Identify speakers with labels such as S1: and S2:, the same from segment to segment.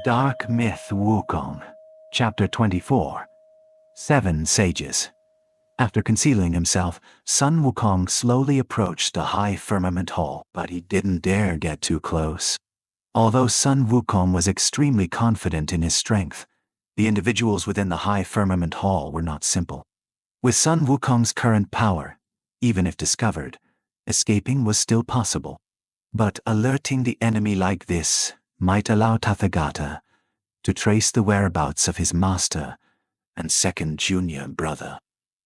S1: Dark Myth WuKong Chapter 24. 7 Sages. After concealing himself, Sun Wukong slowly approached the high firmament hall, but he didn't dare get too close. Although Sun Wukong was extremely confident in his strength, the individuals within the high firmament hall were not simple. With Sun Wukong's current power, even if discovered, escaping was still possible. But alerting the enemy like this might allow Tathagata to trace the whereabouts of his master and second junior brother.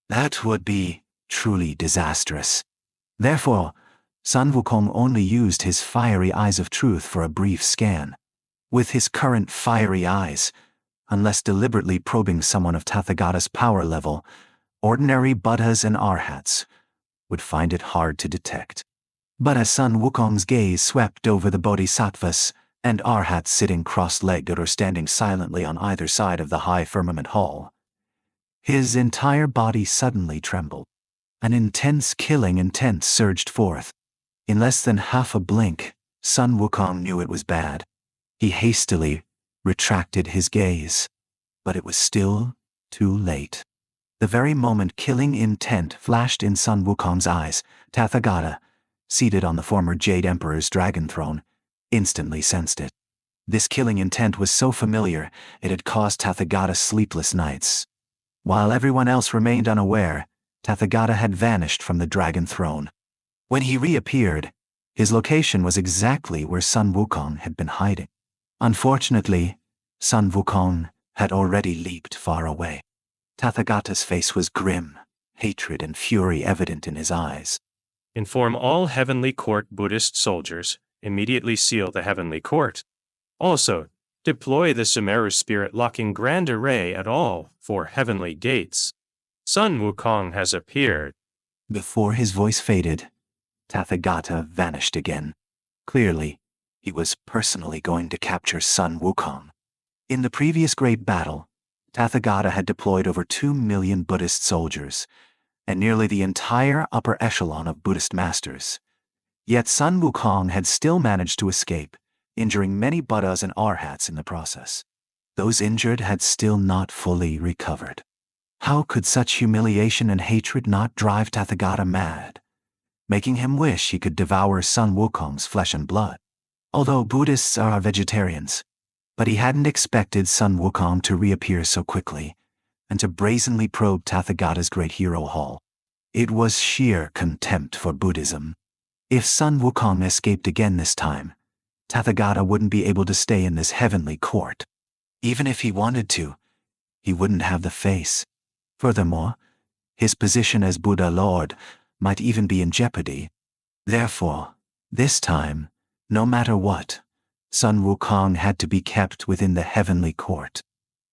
S1: That would be truly disastrous. Therefore, Sun Wukong only used his fiery eyes of truth for a brief scan. With his current fiery eyes, unless deliberately probing someone of Tathagata's power level, ordinary Buddhas and Arhats would find it hard to detect. But as Sun Wukong's gaze swept over the Bodhisattvas and Arhats sitting cross-legged or standing silently on either side of the high firmament hall, his entire body suddenly trembled. An intense killing intent surged forth. In less than half a blink, Sun Wukong knew it was bad. He hastily retracted his gaze, but it was still too late. The very moment killing intent flashed in Sun Wukong's eyes, Tathagata, seated on the former Jade Emperor's dragon throne, instantly sensed it. This killing intent was so familiar, it had caused Tathagata sleepless nights. While everyone else remained unaware, Tathagata had vanished from the dragon throne. When he reappeared, his location was exactly where Sun Wukong had been hiding. Unfortunately, Sun Wukong had already leaped far away. Tathagata's face was grim, hatred and fury evident in his eyes.
S2: Inform all Heavenly Court Buddhist soldiers, immediately seal the Heavenly Court. Also, deploy the Sumeru Spirit Locking Grand Array at all 4 Heavenly Gates. Sun Wukong has appeared.
S1: Before his voice faded, Tathagata vanished again. Clearly, he was personally going to capture Sun Wukong. In the previous great battle, Tathagata had deployed over 2 million Buddhist soldiers, and nearly the entire upper echelon of Buddhist masters. Yet Sun Wukong had still managed to escape, injuring many Buddhas and Arhats in the process. Those injured had still not fully recovered. How could such humiliation and hatred not drive Tathagata mad, making him wish he could devour Sun Wukong's flesh and blood? Although Buddhists are vegetarians, but he hadn't expected Sun Wukong to reappear so quickly, and to brazenly probe Tathagata's great hero hall. It was sheer contempt for Buddhism. If Sun Wukong escaped again this time, Tathagata wouldn't be able to stay in this heavenly court. Even if he wanted to, he wouldn't have the face. Furthermore, his position as Buddha Lord might even be in jeopardy. Therefore, this time, no matter what, Sun Wukong had to be kept within the heavenly court.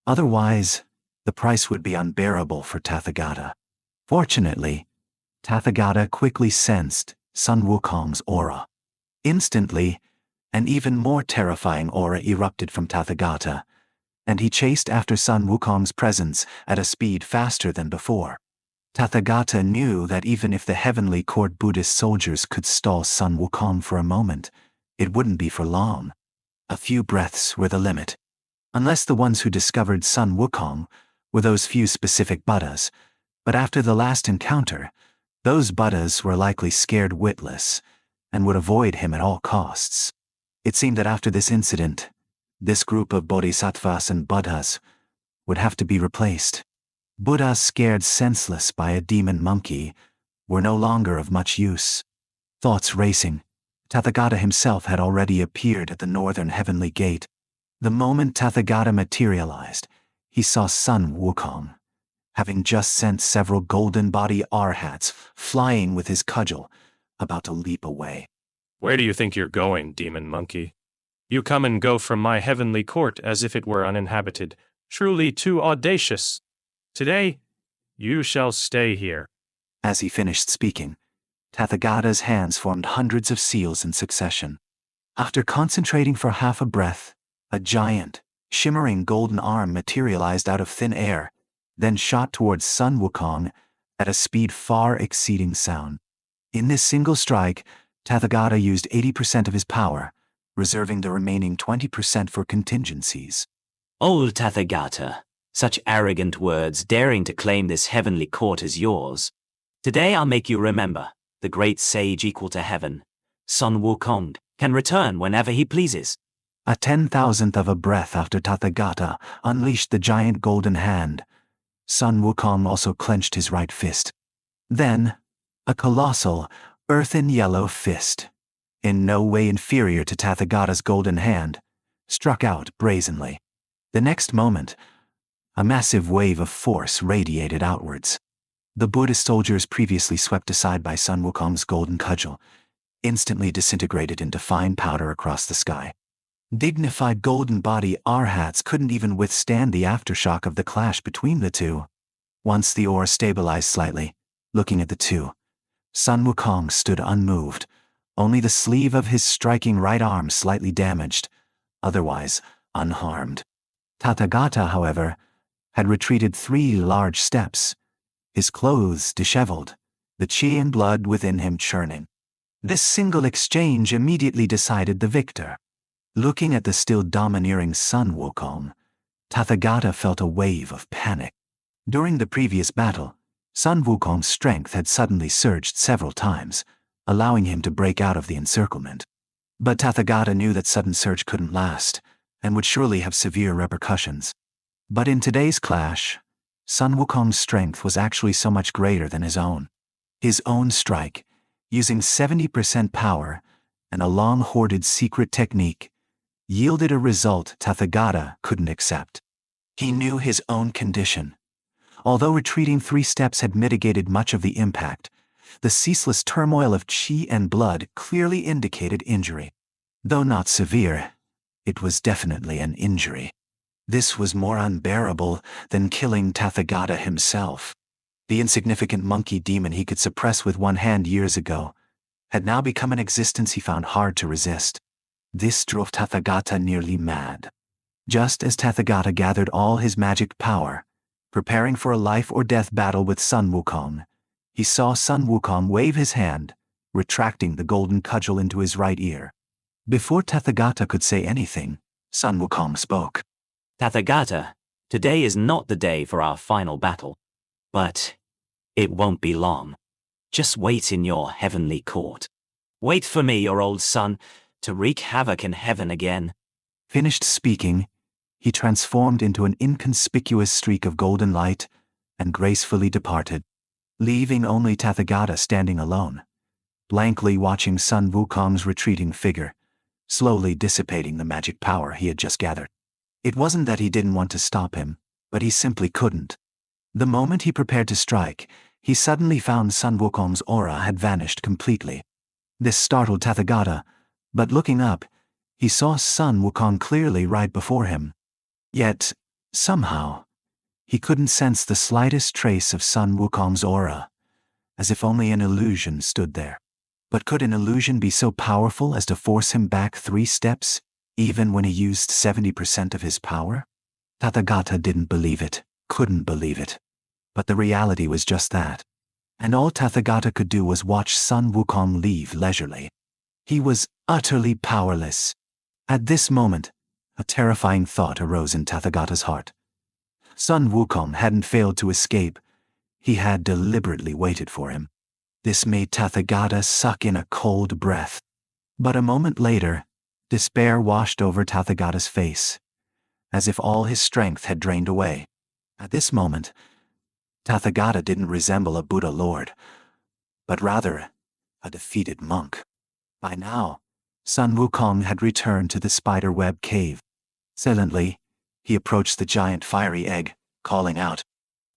S1: Otherwise, the price would be unbearable for Tathagata. Fortunately, Tathagata quickly sensed Sun Wukong's aura. Instantly, an even more terrifying aura erupted from Tathagata, and he chased after Sun Wukong's presence at a speed faster than before. Tathagata knew that even if the heavenly court Buddhist soldiers could stall Sun Wukong for a moment, it wouldn't be for long. A few breaths were the limit. Unless the ones who discovered Sun Wukong were those few specific Buddhas, but after the last encounter, those Buddhas were likely scared witless and would avoid him at all costs. It seemed that after this incident, this group of Bodhisattvas and Buddhas would have to be replaced. Buddhas scared senseless by a demon monkey were no longer of much use. Thoughts racing, Tathagata himself had already appeared at the northern heavenly gate. The moment Tathagata materialized, he saw Sun Wukong, having just sent several golden body Arhats flying with his cudgel, about to leap away.
S2: Where do you think you're going, demon monkey? You come and go from my heavenly court as if it were uninhabited, truly too audacious. Today, you shall stay here.
S1: As he finished speaking, Tathagata's hands formed hundreds of seals in succession. After concentrating for half a breath, a giant, shimmering golden arm materialized out of thin air, then shot towards Sun Wukong at a speed far exceeding sound. In this single strike, Tathagata used 80% of his power, reserving the remaining 20% for contingencies.
S3: Old Tathagata, such arrogant words daring to claim this heavenly court as yours. Today I'll make you remember, the great sage equal to heaven, Sun Wukong, can return whenever he pleases.
S1: A 10,000th of a breath after Tathagata unleashed the giant golden hand, Sun Wukong also clenched his right fist. Then, a colossal, earthen yellow fist, in no way inferior to Tathagata's golden hand, struck out brazenly. The next moment, a massive wave of force radiated outwards. The Buddhist soldiers previously swept aside by Sun Wukong's golden cudgel instantly disintegrated into fine powder across the sky. Dignified golden body arhats couldn't even withstand the aftershock of the clash between the two. Once the ore stabilized slightly, looking at the two, Sun Wukong stood unmoved, only the sleeve of his striking right arm slightly damaged, otherwise unharmed. Tathagata, however, had retreated 3 large steps, his clothes disheveled, the chi and blood within him churning. This single exchange immediately decided the victor. Looking at the still domineering Sun Wukong, Tathagata felt a wave of panic. During the previous battle, Sun Wukong's strength had suddenly surged several times, allowing him to break out of the encirclement. But Tathagata knew that sudden surge couldn't last, and would surely have severe repercussions. But in today's clash, Sun Wukong's strength was actually so much greater than his own. His own strike, using 70% power and a long-hoarded secret technique, yielded a result Tathagata couldn't accept. He knew his own condition. Although retreating 3 steps had mitigated much of the impact, the ceaseless turmoil of chi and blood clearly indicated injury. Though not severe, it was definitely an injury. This was more unbearable than killing Tathagata himself. The insignificant monkey demon he could suppress with one hand years ago had now become an existence he found hard to resist. This drove Tathagata nearly mad. Just as Tathagata gathered all his magic power, preparing for a life-or-death battle with Sun Wukong, he saw Sun Wukong wave his hand, retracting the golden cudgel into his right ear. Before Tathagata could say anything, Sun Wukong spoke.
S3: Tathagata, today is not the day for our final battle. But it won't be long. Just wait in your heavenly court. Wait for me, your old son, to wreak havoc in heaven again.
S1: Finished speaking, he transformed into an inconspicuous streak of golden light and gracefully departed, leaving only Tathagata standing alone, blankly watching Sun Wukong's retreating figure, slowly dissipating the magic power he had just gathered. It wasn't that he didn't want to stop him, but he simply couldn't. The moment he prepared to strike, he suddenly found Sun Wukong's aura had vanished completely. This startled Tathagata, but looking up, he saw Sun Wukong clearly right before him. Yet, somehow, he couldn't sense the slightest trace of Sun Wukong's aura, as if only an illusion stood there. But could an illusion be so powerful as to force him back 3 steps, even when he used 70% of his power? Tathagata didn't believe it, couldn't believe it. But the reality was just that. And all Tathagata could do was watch Sun Wukong leave leisurely. He was utterly powerless. At this moment, a terrifying thought arose in Tathagata's heart. Sun Wukong hadn't failed to escape. He had deliberately waited for him. This made Tathagata suck in a cold breath. But a moment later, despair washed over Tathagata's face, as if all his strength had drained away. At this moment, Tathagata didn't resemble a Buddha lord, but rather a defeated monk. By now, Sun Wukong had returned to the spiderweb cave. Silently, he approached the giant fiery egg, calling out,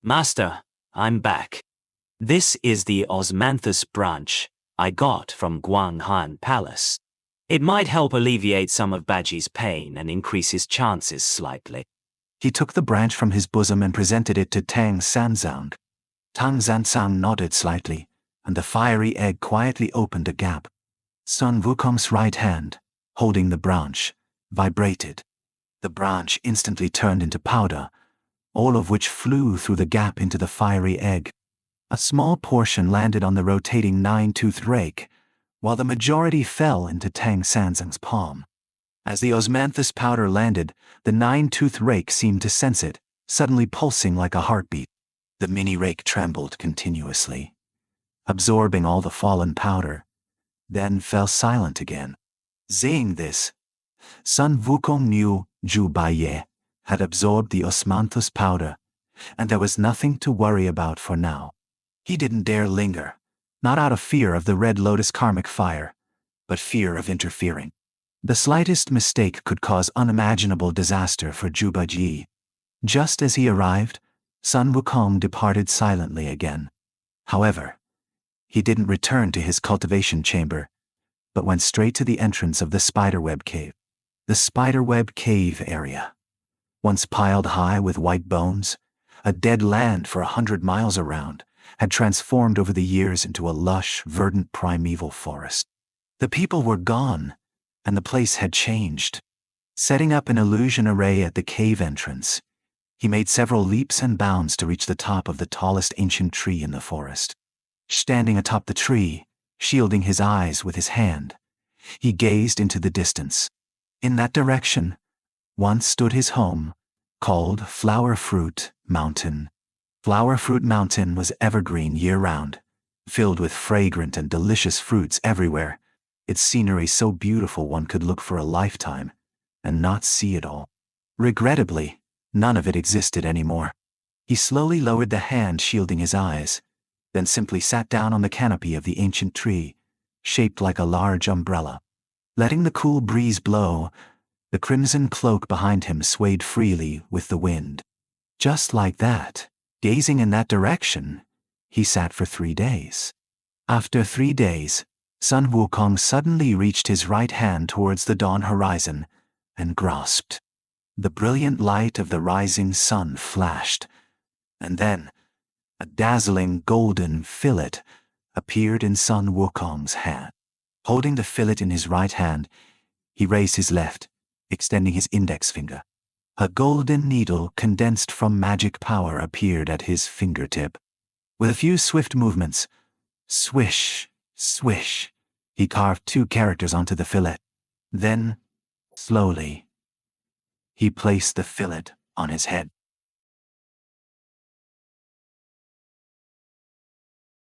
S3: Master, I'm back. This is the Osmanthus branch I got from Guanghan Palace. It might help alleviate some of Bajie's pain and increase his chances slightly.
S1: He took the branch from his bosom and presented it to Tang Sanzang. Tang Sanzang nodded slightly, and the fiery egg quietly opened a gap. Sun Wukong's right hand, holding the branch, vibrated. The branch instantly turned into powder, all of which flew through the gap into the fiery egg. A small portion landed on the rotating 9-toothed rake, while the majority fell into Tang Sanzang's palm. As the Osmanthus powder landed, the nine-toothed rake seemed to sense it, suddenly pulsing like a heartbeat. The mini rake trembled continuously, absorbing all the fallen powder, then fell silent again. Seeing this, Sun Wukong knew Zhu Bajie had absorbed the Osmanthus powder, and there was nothing to worry about for now. He didn't dare linger, not out of fear of the Red Lotus karmic fire, but fear of interfering. The slightest mistake could cause unimaginable disaster for Zhu Bajie. Just as he arrived, Sun Wukong departed silently again. However, he didn't return to his cultivation chamber, but went straight to the entrance of the spiderweb cave. The spiderweb cave area, once piled high with white bones, a dead land for 100 miles around, had transformed over the years into a lush, verdant primeval forest. The people were gone, and the place had changed. Setting up an illusion array at the cave entrance, he made several leaps and bounds to reach the top of the tallest ancient tree in the forest. Standing atop the tree, shielding his eyes with his hand, he gazed into the distance. In that direction, once stood his home, called Flower Fruit Mountain. Flower Fruit Mountain was evergreen year-round, filled with fragrant and delicious fruits everywhere, its scenery so beautiful one could look for a lifetime and not see it all. Regrettably, none of it existed anymore. He slowly lowered the hand shielding his eyes, then simply sat down on the canopy of the ancient tree, shaped like a large umbrella. Letting the cool breeze blow, the crimson cloak behind him swayed freely with the wind. Just like that, gazing in that direction, he sat for 3 days. After 3 days, Sun Wukong suddenly reached his right hand towards the dawn horizon and grasped. The brilliant light of the rising sun flashed, and then a dazzling golden fillet appeared in Sun Wukong's hand. Holding the fillet in his right hand, he raised his left, extending his index finger. A golden needle condensed from magic power appeared at his fingertip. With a few swift movements, swish, swish, he carved 2 characters onto the fillet. Then, slowly, he placed the fillet on his head.